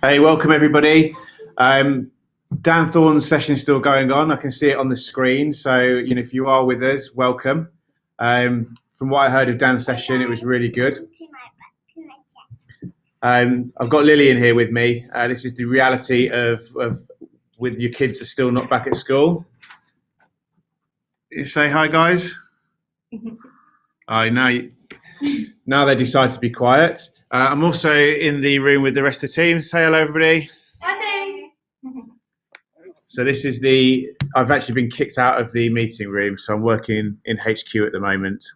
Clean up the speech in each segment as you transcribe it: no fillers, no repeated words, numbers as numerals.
Hey, welcome everybody. Dan Thorne's session is still going on. I can see it on the screen. So, if you are with us, welcome. From what I heard of Dan's session, it was really good. I've got Lillian here with me. This is the reality of when your kids are still not back at school. You say hi, guys. I know. Now they decide to be quiet. I'm also in the room with the rest of the team. Say hello, everybody. Hi. So this is I've actually been kicked out of the meeting room, so I'm working in HQ at the moment.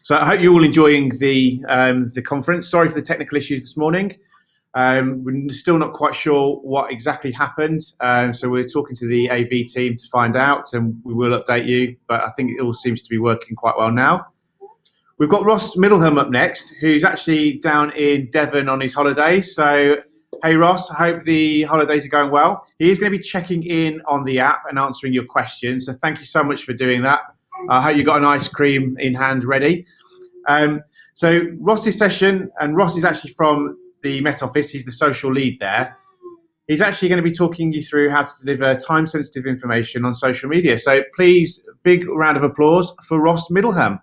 So I hope you're all enjoying the conference. Sorry for the technical issues this morning. We're still not quite sure what exactly happened, so we're talking to the AV team to find out, and we will update you, but I think it all seems to be working quite well now. We've got Ross Middleham up next, who's actually down in Devon on his holiday. So, hey Ross, I hope the holidays are going well. He is going to be checking in on the app and answering your questions, so thank you so much for doing that. I hope you got an ice cream in hand ready. So Ross's session, and Ross is actually from the Met Office, he's the social lead there. He's actually going to be talking you through how to deliver time-sensitive information on social media. So please, big round of applause for Ross Middleham.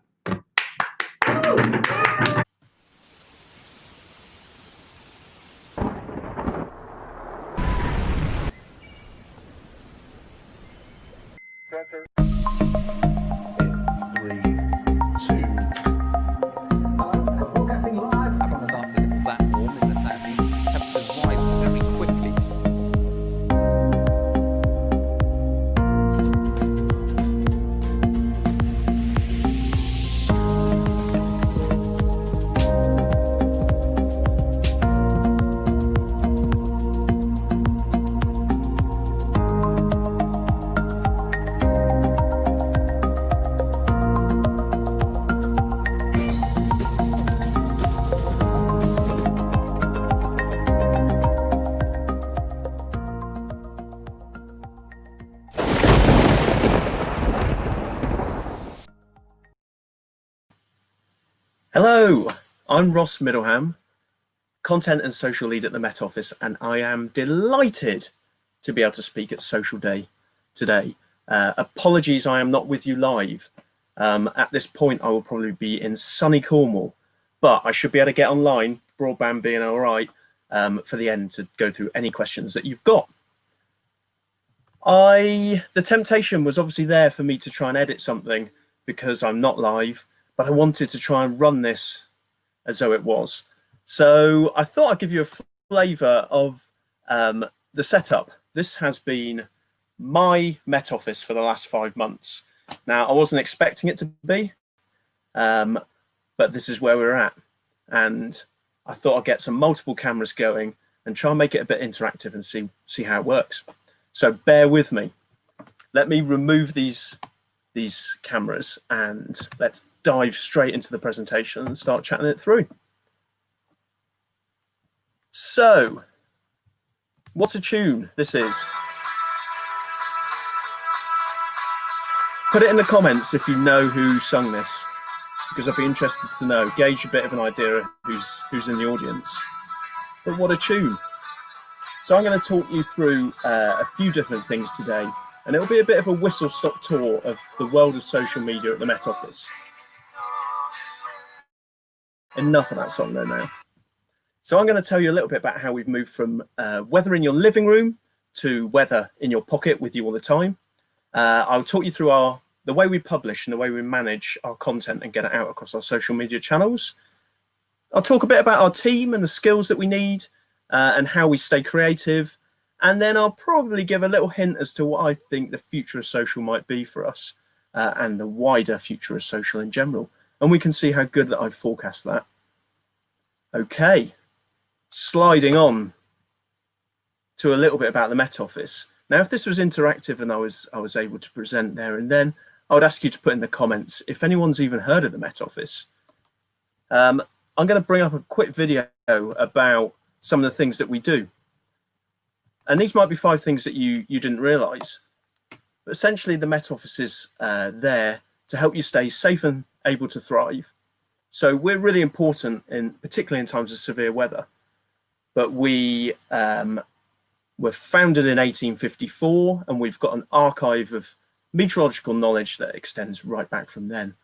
Hello, I'm Ross Middleham, Content and Social Lead at the Met Office, and I am delighted to be able to speak at Social Day today. Apologies I am not with you live. At this point I will probably be in sunny Cornwall, but I should be able to get online, broadband being all right, for the end to go through any questions that you've got. The temptation was obviously there for me to try and edit something because I'm not live, but I wanted to try and run this as though it was. So I thought I'd give you a flavour of the setup. This has been my Met Office for the last 5 months. Now, I wasn't expecting it to be, but this is where we're at. And I thought I'd get some multiple cameras going and try and make it a bit interactive and see how it works. So bear with me. Let me remove these cameras and let's dive straight into the presentation and start chatting it through. So, what a tune this is. Put it in the comments if you know who sung this, because I'd be interested to know, gauge a bit of an idea of who's in the audience. But what a tune. So I'm going to talk you through a few different things today, and it'll be a bit of a whistle-stop tour of the world of social media at the Met Office. Enough of that song though now. So I'm going to tell you a little bit about how we've moved from weather in your living room to weather in your pocket with you all the time. I'll talk you through the way we publish and the way we manage our content and get it out across our social media channels. I'll talk a bit about our team and the skills that we need and how we stay creative. And then I'll probably give a little hint as to what I think the future of social might be for us and the wider future of social in general. And we can see how good that I've forecast that. Okay, sliding on to a little bit about the Met Office. Now, if this was interactive and I was able to present there and then, I would ask you to put in the comments if anyone's even heard of the Met Office. I'm going to bring up a quick video about some of the things that we do. And these might be 5 things that you didn't realise. But essentially, the Met Office is there to help you stay safe and able to thrive. So we're really important, particularly in times of severe weather. But we were founded in 1854, and we've got an archive of meteorological knowledge that extends right back from then.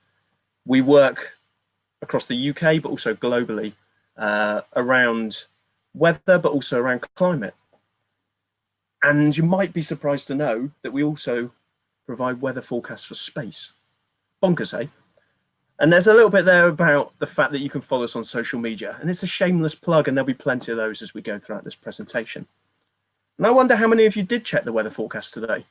We work across the UK, but also globally, around weather, but also around climate. And you might be surprised to know that we also provide weather forecasts for space. Bonkers, eh? And there's a little bit there about the fact that you can follow us on social media, and it's a shameless plug, and there'll be plenty of those as we go throughout this presentation. And I wonder how many of you did check the weather forecast today.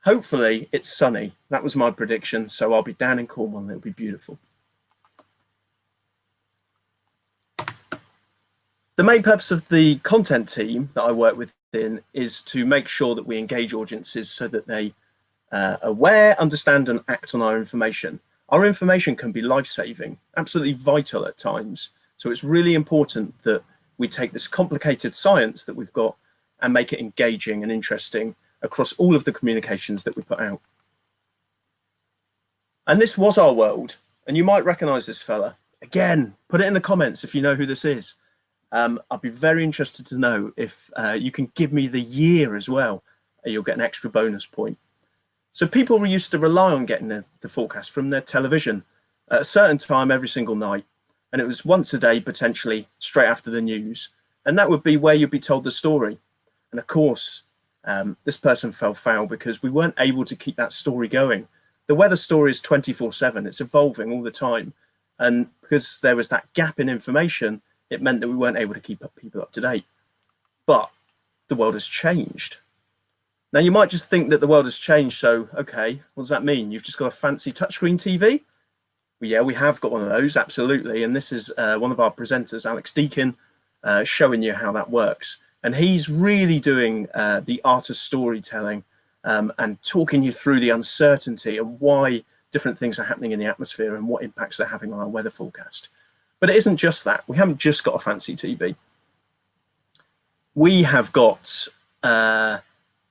Hopefully it's sunny. That was my prediction. So I'll be down in Cornwall and it'll be beautiful. The main purpose of the content team that I work within is to make sure that we engage audiences so that they are aware, understand and act on our information. Our information can be life-saving, absolutely vital at times. So it's really important that we take this complicated science that we've got and make it engaging and interesting across all of the communications that we put out. And this was our world, and you might recognize this fella. Again, put it in the comments if you know who this is. I'd be very interested to know if you can give me the year as well. You'll get an extra bonus point. So people were used to rely on getting the forecast from their television at a certain time every single night. And it was once a day, potentially straight after the news. And that would be where you'd be told the story. And of course, this person fell foul because we weren't able to keep that story going. The weather story is 24/7. It's evolving all the time. And because there was that gap in information, it meant that we weren't able to keep people up to date. But the world has changed. Now, you might just think that the world has changed. So, okay, what does that mean? You've just got a fancy touchscreen TV? Well, yeah, we have got one of those, absolutely. And this is one of our presenters, Alex Deakin, showing you how that works. And he's really doing the art of storytelling and talking you through the uncertainty and why different things are happening in the atmosphere and what impacts they're having on our weather forecast. But it isn't just that. We haven't just got a fancy TV. We have got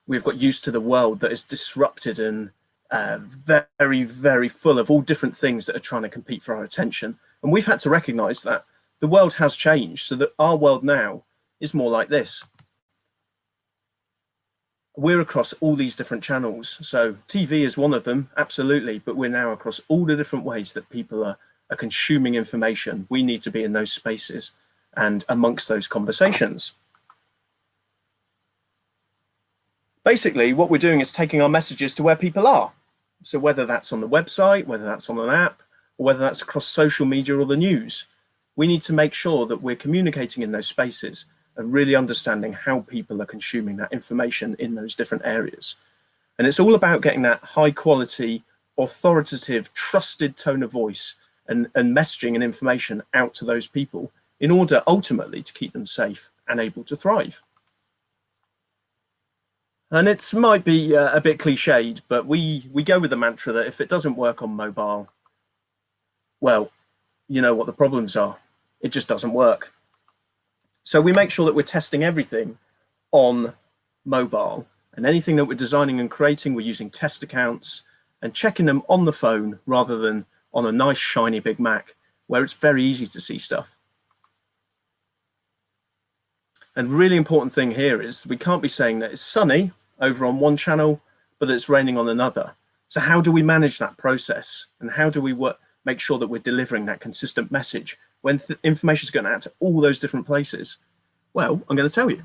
we've got used to the world that is disrupted and very, very full of all different things that are trying to compete for our attention. And we've had to recognize that the world has changed, so that our world now is more like this. We're across all these different channels. So TV is one of them, absolutely, but we're now across all the different ways that people are consuming information. We need to be in those spaces and amongst those conversations. Basically, what we're doing is taking our messages to where people are. So whether that's on the website, whether that's on an app, or whether that's across social media or the news, we need to make sure that we're communicating in those spaces and really understanding how people are consuming that information in those different areas. And it's all about getting that high quality, authoritative, trusted tone of voice and messaging and information out to those people in order ultimately to keep them safe and able to thrive. And it might be a bit cliched, but we go with the mantra that if it doesn't work on mobile, well, you know what the problems are. It just doesn't work. So we make sure that we're testing everything on mobile, and anything that we're designing and creating, we're using test accounts and checking them on the phone rather than on a nice shiny big Mac where it's very easy to see stuff. And really important thing here is we can't be saying that it's sunny over on one channel, but that it's raining on another. So how do we manage that process? And how do we make sure that we're delivering that consistent message when information is going out to all those different places? Well, I'm going to tell you.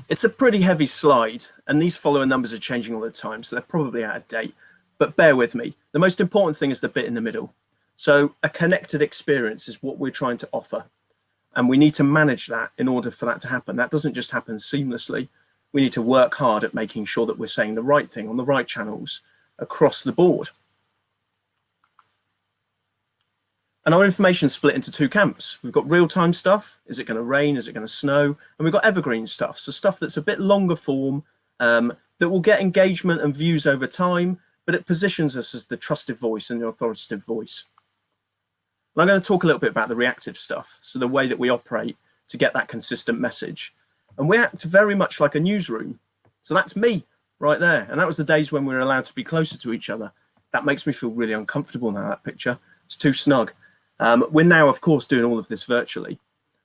It's a pretty heavy slide, and these follower numbers are changing all the time, so they're probably out of date. But bear with me. The most important thing is the bit in the middle. So a connected experience is what we're trying to offer. And we need to manage that in order for that to happen. That doesn't just happen seamlessly. We need to work hard at making sure that we're saying the right thing on the right channels across the board. And our information is split into two camps. We've got real-time stuff. Is it going to rain? Is it going to snow? And we've got evergreen stuff. So stuff that's a bit longer form, that will get engagement and views over time, but it positions us as the trusted voice and the authoritative voice. And I'm going to talk a little bit about the reactive stuff. So the way that we operate to get that consistent message. And we act very much like a newsroom. So that's me right there. And that was the days when we were allowed to be closer to each other. that makes me feel really uncomfortable now, that picture. It's too snug. We're now, of course, doing all of this virtually.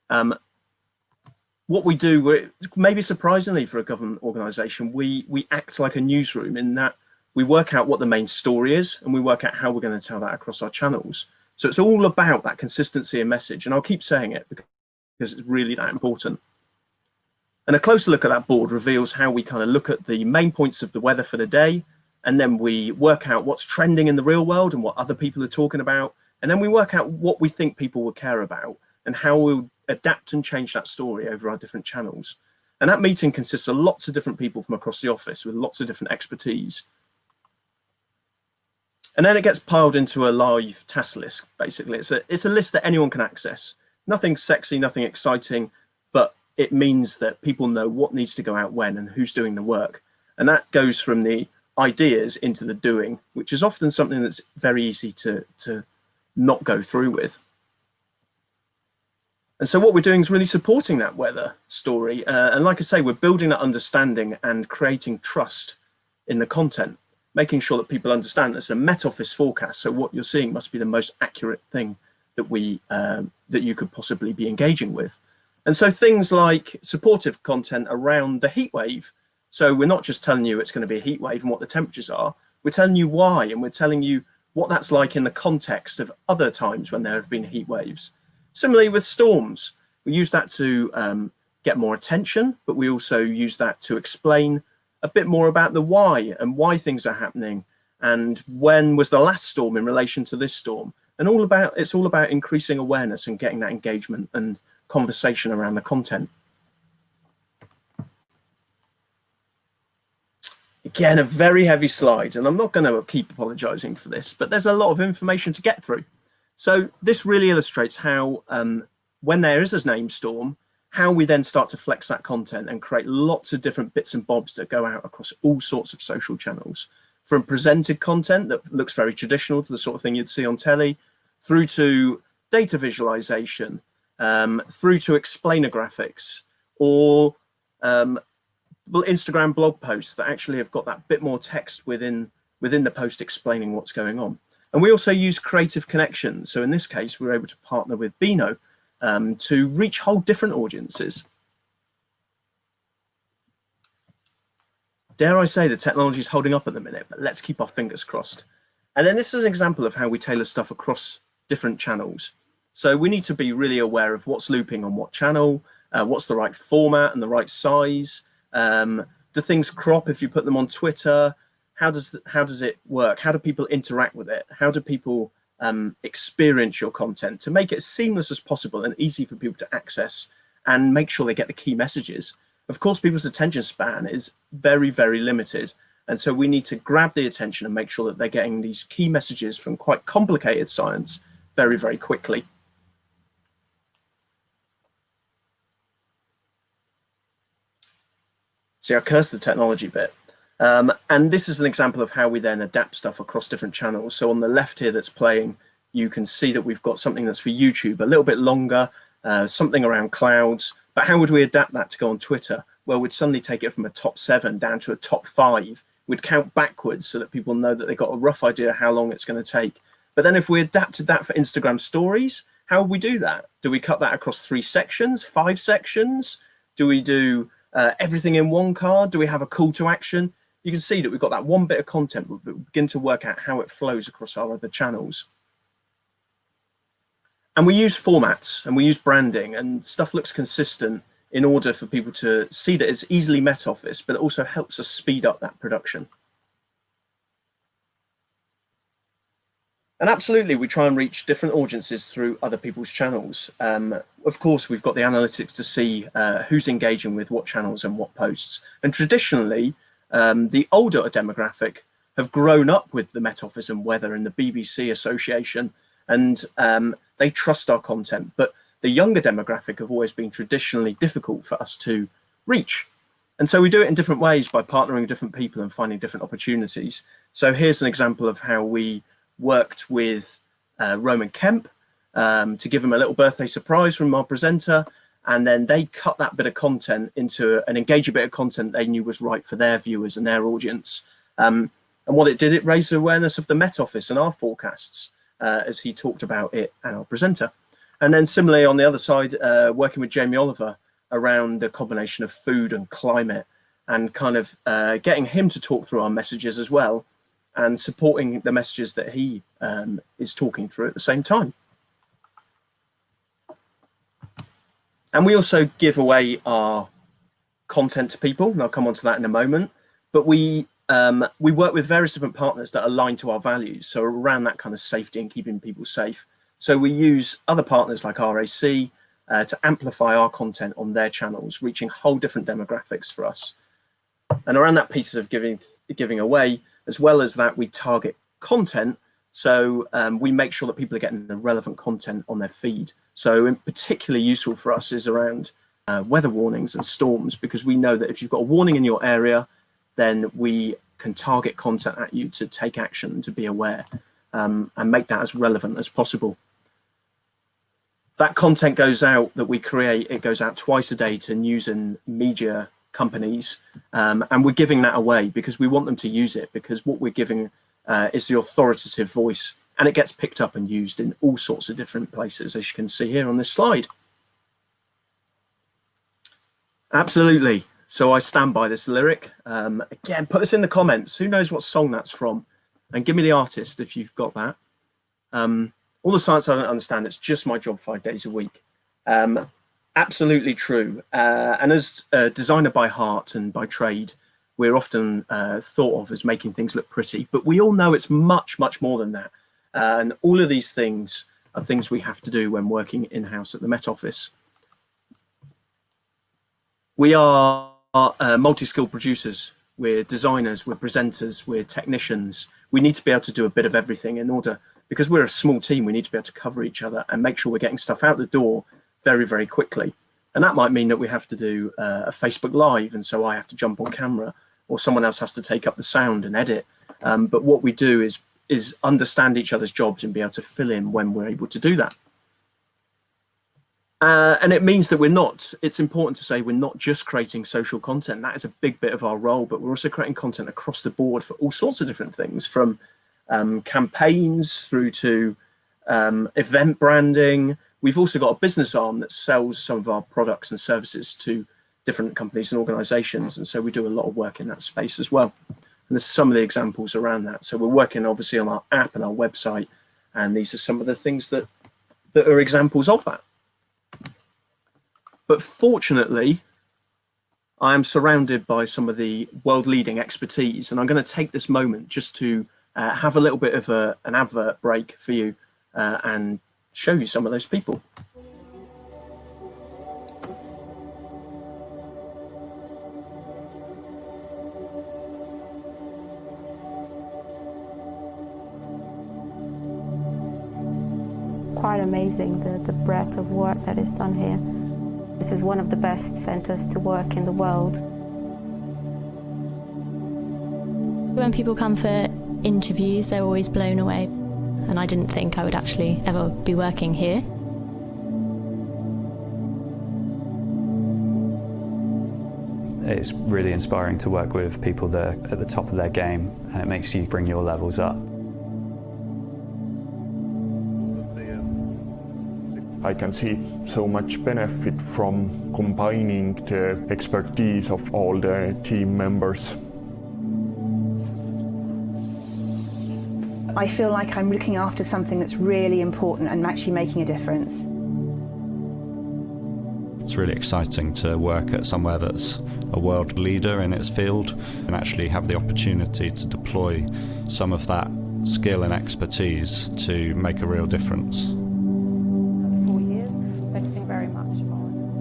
What we do, maybe surprisingly for a government organisation, we act like a newsroom in that we work out what the main story is and we work out how we're going to tell that across our channels. So it's all about that consistency of message, and I'll keep saying it because it's really that important. And a closer look at that board reveals how we kind of look at the main points of the weather for the day, and then we work out what's trending in the real world and what other people are talking about, and then we work out what we think people will care about and how we'll adapt and change that story over our different channels. And that meeting consists of lots of different people from across the office with lots of different expertise. And then it gets piled into a live task list, basically. It's a list that anyone can access. Nothing sexy, nothing exciting, but it means that people know what needs to go out when and who's doing the work. And that goes from the ideas into the doing, which is often something that's very easy to not go through with. And so what we're doing is really supporting that weather story. And like I say, we're building that understanding and creating trust in the content, making sure that people understand it's a Met Office forecast. So what you're seeing must be the most accurate thing that that you could possibly be engaging with. And so things like supportive content around the heat wave. So we're not just telling you it's going to be a heat wave and what the temperatures are, we're telling you why, and we're telling you what that's like in the context of other times when there have been heat waves. Similarly with storms, we use that to get more attention, but we also use that to explain a bit more about the why and why things are happening and when was the last storm in relation to this storm. And it's all about increasing awareness and getting that engagement and conversation around the content. Again, a very heavy slide, and I'm not going to keep apologizing for this, but there's a lot of information to get through. So this really illustrates how when there is a named storm, how we then start to flex that content and create lots of different bits and bobs that go out across all sorts of social channels, from presented content that looks very traditional to the sort of thing you'd see on telly, through to data visualization, through to explainer graphics, or Instagram blog posts that actually have got that bit more text within the post explaining what's going on. And we also use creative connections. So in this case, we're able to partner with Beano to reach whole different audiences. Dare I say the technology is holding up at the minute, but let's keep our fingers crossed. And then this is an example of how we tailor stuff across different channels. So we need to be really aware of what's looping on what channel, what's the right format and the right size. Do things crop if you put them on Twitter? How does it work? How do people interact with it? How do people experience your content to make it as seamless as possible and easy for people to access and make sure they get the key messages? Of course, people's attention span is very, very limited. And so we need to grab the attention and make sure that they're getting these key messages from quite complicated science very, very quickly. See, I cursed the technology bit. And this is an example of how we then adapt stuff across different channels. So on the left here that's playing, you can see that we've got something that's for YouTube, a little bit longer, something around clouds. But how would we adapt that to go on Twitter? Well, we'd suddenly take it from a top 7 down to a top 5. We'd count backwards so that people know that they've got a rough idea how long it's going to take. But then if we adapted that for Instagram stories, how would we do that? Do we cut that across 3 sections, 5 sections? Do we do everything in one card? Do we have a call to action? You can see that we've got that one bit of content, but we begin to work out how it flows across our other channels. And we use formats and we use branding, and stuff looks consistent in order for people to see that it's easily Met Office, but it also helps us speed up that production. And absolutely, we try and reach different audiences through other people's channels. Of course, we've got the analytics to see who's engaging with what channels and what posts. And traditionally, the older demographic have grown up with the Met Office and weather and the BBC association, and they trust our content. But the younger demographic have always been traditionally difficult for us to reach. And so we do it in different ways by partnering with different people and finding different opportunities. So here's an example of how we worked with Roman Kemp to give him a little birthday surprise from our presenter. And then they cut that bit of content into an engaging bit of content they knew was right for their viewers and their audience. And what it did, it raised awareness of the Met Office and our forecasts as he talked about it and our presenter. And then similarly on the other side, working with Jamie Oliver around the combination of food and climate, and kind of getting him to talk through our messages as well, and supporting the messages that he is talking through at the same time. And we also give away our content to people, and I'll come on to that in a moment. But we work with various different partners that align to our values, so around that kind of safety and keeping people safe. So we use other partners like RAC to amplify our content on their channels, reaching whole different demographics for us. And around that piece of giving away, as well as that, we target content. So we make sure that people are getting the relevant content on their feed. So particularly useful for us is around weather warnings and storms, because we know that if you've got a warning in your area, then we can target content at you to take action, to be aware, and make that as relevant as possible. That content goes out that we create, it goes out twice a day to news and media companies, and we're giving that away because we want them to use it, because what we're giving is the authoritative voice, and it gets picked up and used in all sorts of different places, as you can see here on this slide. Absolutely. So I stand by this lyric. Again, put this in the comments. Who knows what song that's from? And give me the artist if you've got that. All the science I don't understand, it's just my job 5 days a week. Absolutely true. And as a designer by heart and by trade, we're often thought of as making things look pretty, but we all know it's much, much more than that. And all of these things are things we have to do when working in-house at the Met Office. We are multi-skilled producers. We're designers, we're presenters, we're technicians. We need to be able to do a bit of everything in order, because we're a small team, we need to be able to cover each other and make sure we're getting stuff out the door very, very quickly. And that might mean that we have to do a Facebook Live, and so I have to jump on camera, or someone else has to take up the sound and edit. But what we do is understand each other's jobs and be able to fill in when we're able to do that. And it means that it's important to say we're not just creating social content. That is a big bit of our role, but we're also creating content across the board for all sorts of different things, from campaigns through to event branding. We've also got a business arm that sells some of our products and services to different companies and organizations. And so we do a lot of work in that space as well. And there's some of the examples around that. So we're working obviously on our app and our website. And these are some of the things that are examples of that. But fortunately, I am surrounded by some of the world-leading expertise. And I'm going to take this moment just to have a little bit of an advert break for you and show you some of those people. Quite amazing, the breadth of work that is done here. This is one of the best centres to work in the world. When people come for interviews, they're always blown away. And I didn't think I would actually ever be working here. It's really inspiring to work with people that are at the top of their game, and it makes you bring your levels up. I can see so much benefit from combining the expertise of all the team members. I feel like I'm looking after something that's really important and actually making a difference. It's really exciting to work at somewhere that's a world leader in its field and actually have the opportunity to deploy some of that skill and expertise to make a real difference.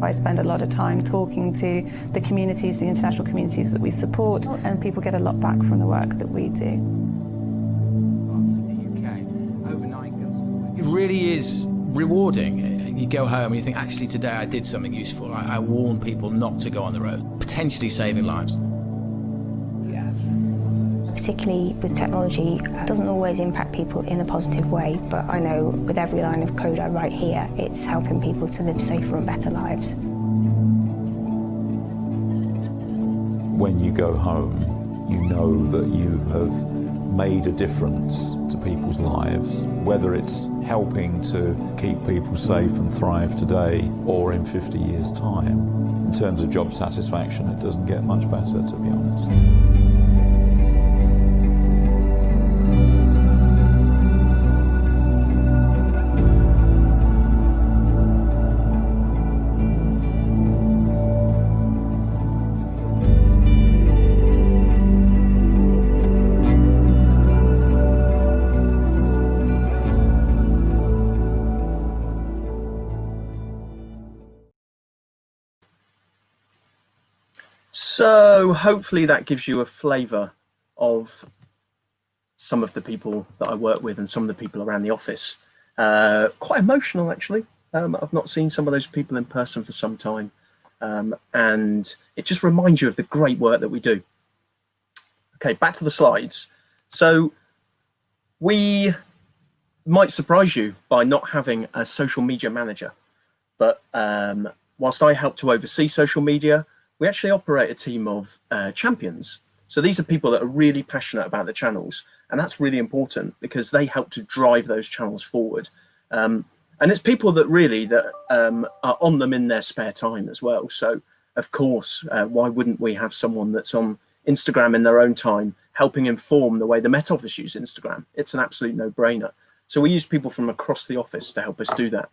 I spend a lot of time talking to the communities, the international communities that we support, and people get a lot back from the work that we do. It really is rewarding. You go home and you think, actually today I did something useful. I warn people not to go on the road, potentially saving lives. Particularly with technology, it doesn't always impact people in a positive way, but I know with every line of code I write here, it's helping people to live safer and better lives. When you go home, you know that you have made a difference to people's lives, whether it's helping to keep people safe and thrive today or in 50 years' time. In terms of job satisfaction, it doesn't get much better, to be honest. So hopefully that gives you a flavour of some of the people that I work with and some of the people around the office. Quite emotional, actually. I've not seen some of those people in person for some time. And it just reminds you of the great work that we do. Okay, back to the slides. So we might surprise you by not having a social media manager. But whilst I help to oversee social media, we actually operate a team of champions. So these are people that are really passionate about the channels, and that's really important because they help to drive those channels forward. And it's people that really are on them in their spare time as well. So of course, why wouldn't we have someone that's on Instagram in their own time, helping inform the way the Met Office use Instagram? It's an absolute no-brainer. So we use people from across the office to help us do that.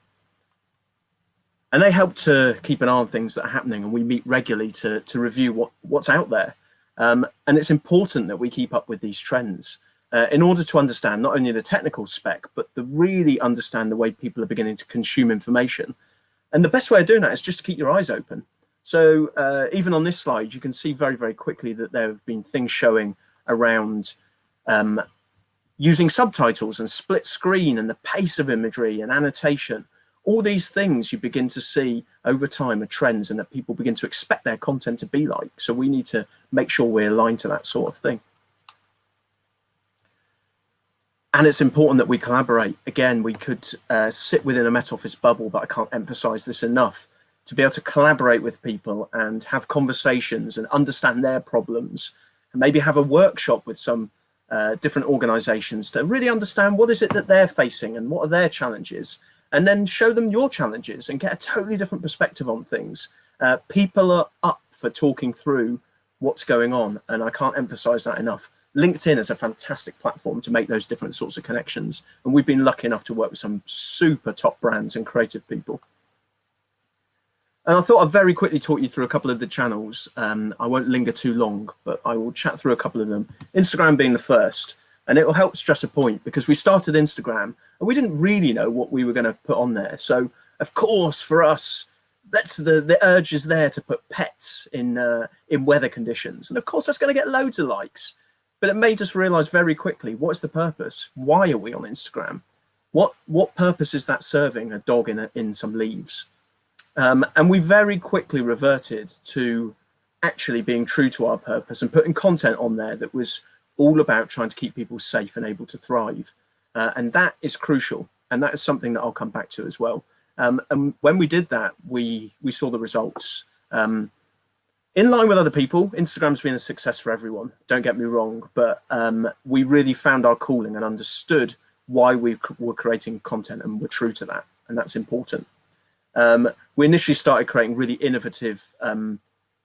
And they help to keep an eye on things that are happening, and we meet regularly to review what's out there. And it's important that we keep up with these trends in order to understand not only the technical spec, but to really understand the way people are beginning to consume information. And the best way of doing that is just to keep your eyes open. So even on this slide, you can see very, very quickly that there have been things showing around using subtitles and split screen and the pace of imagery and annotation. All these things you begin to see over time are trends and that people begin to expect their content to be like. So we need to make sure we're aligned to that sort of thing. And it's important that we collaborate. Again, we could sit within a Met Office bubble, but I can't emphasize this enough, to be able to collaborate with people and have conversations and understand their problems, and maybe have a workshop with some different organizations to really understand what is it that they're facing and what are their challenges, and then show them your challenges and get a totally different perspective on things. People are up for talking through what's going on, and I can't emphasize that enough. LinkedIn is a fantastic platform to make those different sorts of connections, and we've been lucky enough to work with some super top brands and creative people. And I thought I'd very quickly talk you through a couple of the channels. I won't linger too long, but I will chat through a couple of them. Instagram being the first, and it will help stress a point because we started Instagram and we didn't really know what we were going to put on there. So of course, for us, the urge is there to put pets in weather conditions, and of course that's going to get loads of likes. But it made us realize very quickly, what is the purpose? Why are we on Instagram? What purpose is that serving a dog in some leaves? And we very quickly reverted to actually being true to our purpose and putting content on there that was all about trying to keep people safe and able to thrive. And that is crucial. And that is something that I'll come back to as well. And when we did that, we saw the results. In line with other people, Instagram's been a success for everyone, don't get me wrong, but we really found our calling and understood why we were creating content, and we're true to that, and that's important. We initially started creating really innovative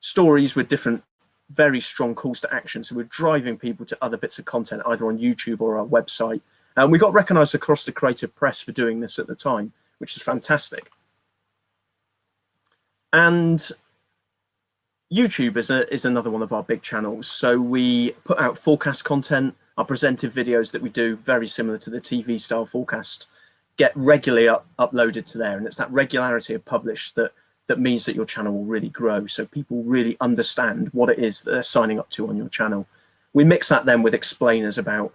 stories with different, very strong calls to action. So we're driving people to other bits of content, either on YouTube or our website. And we got recognized across the creative press for doing this at the time, which is fantastic. And YouTube is another one of our big channels. So we put out forecast content. Our presented videos that we do, very similar to the TV style forecast, get regularly uploaded to there. And it's that regularity of publish that means that your channel will really grow. So people really understand what it is that they're signing up to on your channel. We mix that then with explainers about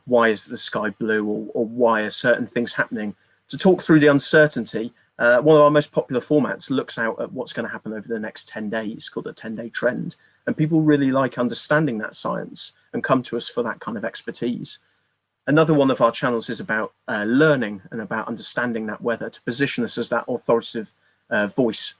why is the sky blue, or why are certain things happening, to talk through the uncertainty. One of our most popular formats looks out at what's going to happen over the next 10 days, called a 10-day trend. And people really like understanding that science and come to us for that kind of expertise. Another one of our channels is about learning and about understanding that weather, to position us as that authoritative voice.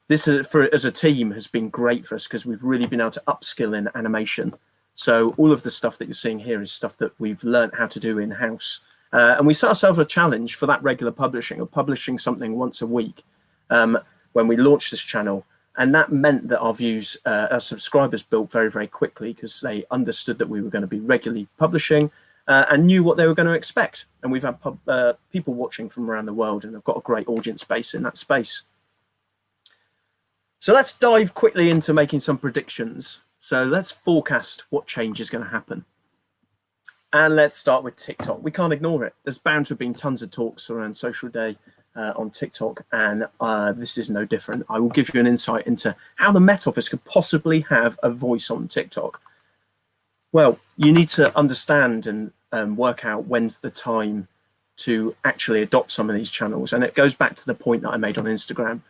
This as a team has been great for us because we've really been able to upskill in animation. So all of the stuff that you're seeing here is stuff that we've learned how to do in-house. And we set ourselves a challenge for that regular publishing, of publishing something once a week when we launched this channel. And that meant that our subscribers built very, very quickly, because they understood that we were going to be regularly publishing and knew what they were going to expect. And we've had people watching from around the world, and they've got a great audience base in that space. So let's dive quickly into making some predictions. So let's forecast what change is going to happen. And let's start with TikTok. We can't ignore it. There's bound to have been tons of talks around Social Day on TikTok, and this is no different. I will give you an insight into how the Met Office could possibly have a voice on TikTok. Well, you need to understand and work out when's the time to actually adopt some of these channels. And it goes back to the point that I made on Instagram.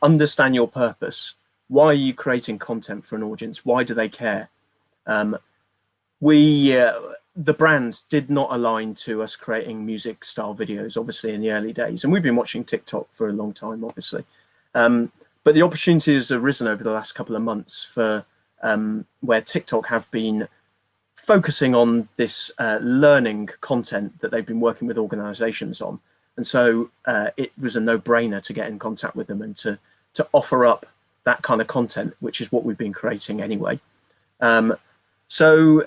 Understand your purpose. Why are you creating content for an audience? Why do they care? The brand did not align to us creating music style videos, obviously, in the early days. And we've been watching TikTok for a long time, obviously. But the opportunity has arisen over the last couple of months for where TikTok have been focusing on this learning content that they've been working with organizations on. And so it was a no-brainer to get in contact with them and to offer up that kind of content, which is what we've been creating anyway. So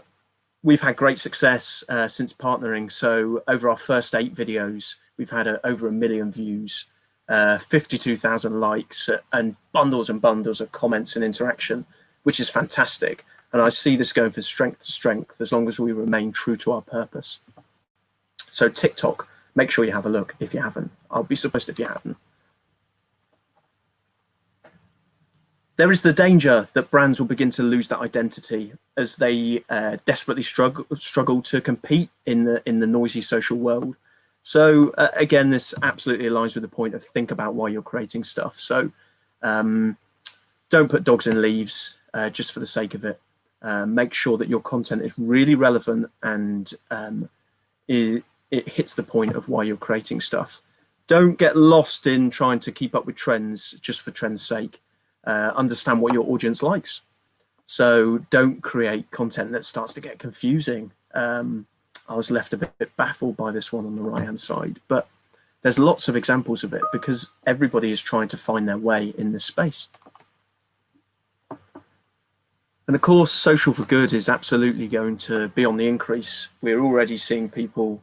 we've had great success since partnering. So over our first 8 videos, we've had over 1 million views, 52,000 likes, and bundles of comments and interaction, which is fantastic. And I see this going from strength to strength as long as we remain true to our purpose. So TikTok, make sure you have a look if you haven't. I'll be surprised if you haven't. There is the danger that brands will begin to lose that identity as they desperately struggle to compete in the noisy social world. So again, this absolutely aligns with the point of think about why you're creating stuff. So don't put dogs in leaves just for the sake of it. Make sure that your content is really relevant and it hits the point of why you're creating stuff. Don't get lost in trying to keep up with trends just for trend's sake. Understand what your audience likes. So don't create content that starts to get confusing. I was left a bit baffled by this one on the right hand side, but there's lots of examples of it because everybody is trying to find their way in this space. And of course, social for good is absolutely going to be on the increase. We're already seeing people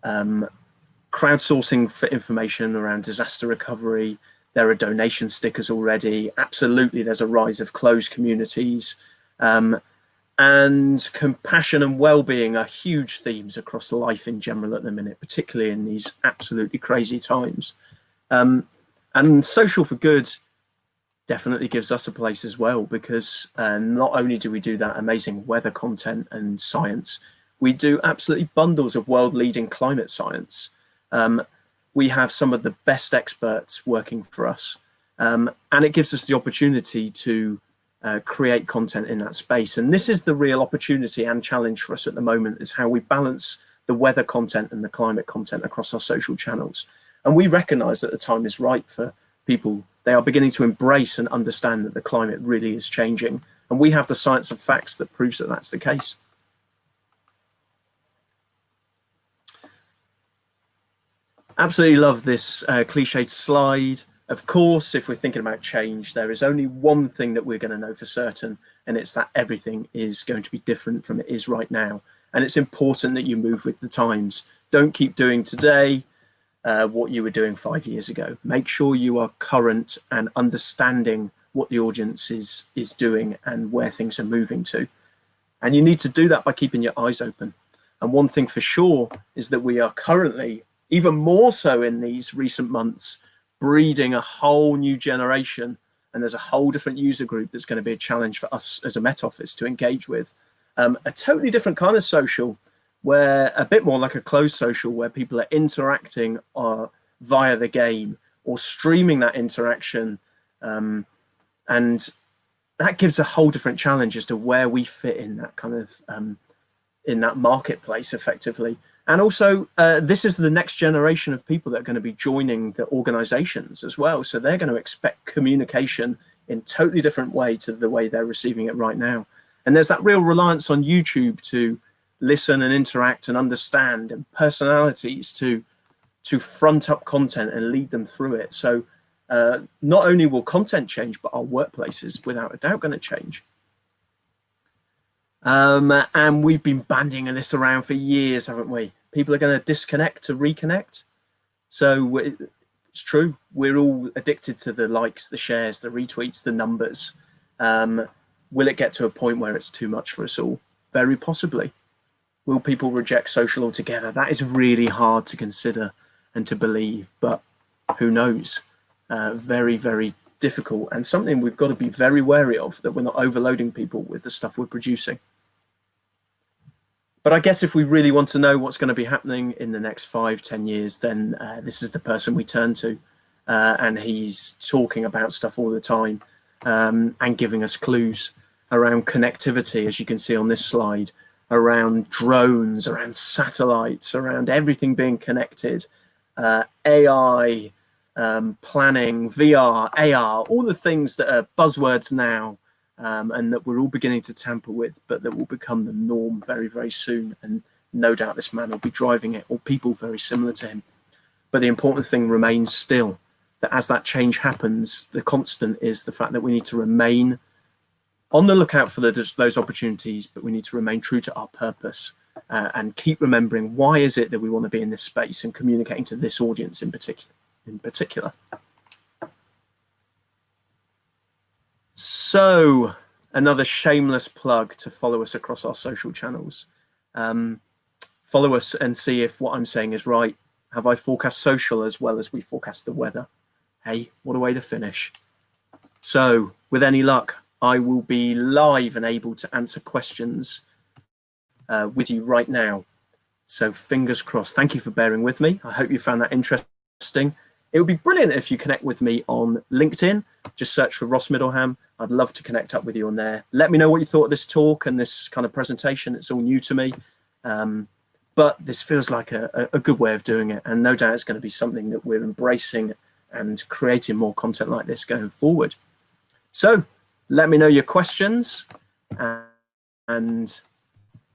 crowdsourcing for information around disaster recovery. There are donation stickers already. Absolutely, there's a rise of closed communities. And compassion and well-being are huge themes across life in general at the minute, particularly in these absolutely crazy times. And social for good definitely gives us a place as well, because not only do we do that amazing weather content and science, we do absolutely bundles of world-leading climate science. We have some of the best experts working for us, and it gives us the opportunity to create content in that space. And this is the real opportunity and challenge for us at the moment, is how we balance the weather content and the climate content across our social channels. And we recognize that the time is right for people. They are beginning to embrace and understand that the climate really is changing. And we have the science and facts that proves that that's the case. Absolutely love this cliched slide. Of course, if we're thinking about change, there is only one thing that we're going to know for certain, and it's that everything is going to be different from it is right now. And it's important that you move with the times. Don't keep doing today what you were doing 5 years ago. Make sure you are current and understanding what the audience is doing and where things are moving to. And you need to do that by keeping your eyes open. And one thing for sure is that we are currently, even more so in these recent months, breeding a whole new generation, and there's a whole different user group that's going to be a challenge for us as a Met Office to engage with. A totally different kind of social, where a bit more like a closed social, where people are interacting via the game or streaming that interaction, and that gives a whole different challenge as to where we fit in that kind of in that marketplace effectively. And also, this is the next generation of people that are going to be joining the organizations as well. So they're going to expect communication in a totally different way to the way they're receiving it right now. And there's that real reliance on YouTube to listen and interact and understand, and personalities to front up content and lead them through it. So not only will content change, but our workplaces without a doubt going to change. And we've been bandying this around for years, haven't we? People are going to disconnect to reconnect. So it's true. We're all addicted to the likes, the shares, the retweets, the numbers. Will it get to a point where it's too much for us all? Very possibly. Will people reject social altogether? That is really hard to consider and to believe, but who knows? Very, very difficult, and something we've got to be very wary of, that we're not overloading people with the stuff we're producing. But I guess if we really want to know what's going to be happening in the next 5-10 years, then this is the person we turn to. And he's talking about stuff all the time and giving us clues around connectivity, as you can see on this slide, around drones, around satellites, around everything being connected, AI, planning, VR, AR, all the things that are buzzwords now, and that we're all beginning to tamper with, but that will become the norm very, very soon. And no doubt this man will be driving it, or people very similar to him. But the important thing remains still, that as that change happens, the constant is the fact that we need to remain on the lookout for those opportunities, but we need to remain true to our purpose and keep remembering, why is it that we want to be in this space and communicating to this audience in particular. So another shameless plug to follow us across our social channels. Follow us and see if what I'm saying is right. Have I forecast social as well as we forecast the weather? Hey, what a way to finish. So with any luck, I will be live and able to answer questions with you right now. So fingers crossed. Thank you for bearing with me. I hope you found that interesting. It would be brilliant if you connect with me on LinkedIn. Just search for Ross Middleham. I'd love to connect up with you on there. Let me know what you thought of this talk and this kind of presentation. It's all new to me. But this feels like a good way of doing it. And no doubt it's going to be something that we're embracing and creating more content like this going forward. So let me know your questions and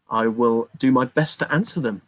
I will do my best to answer them.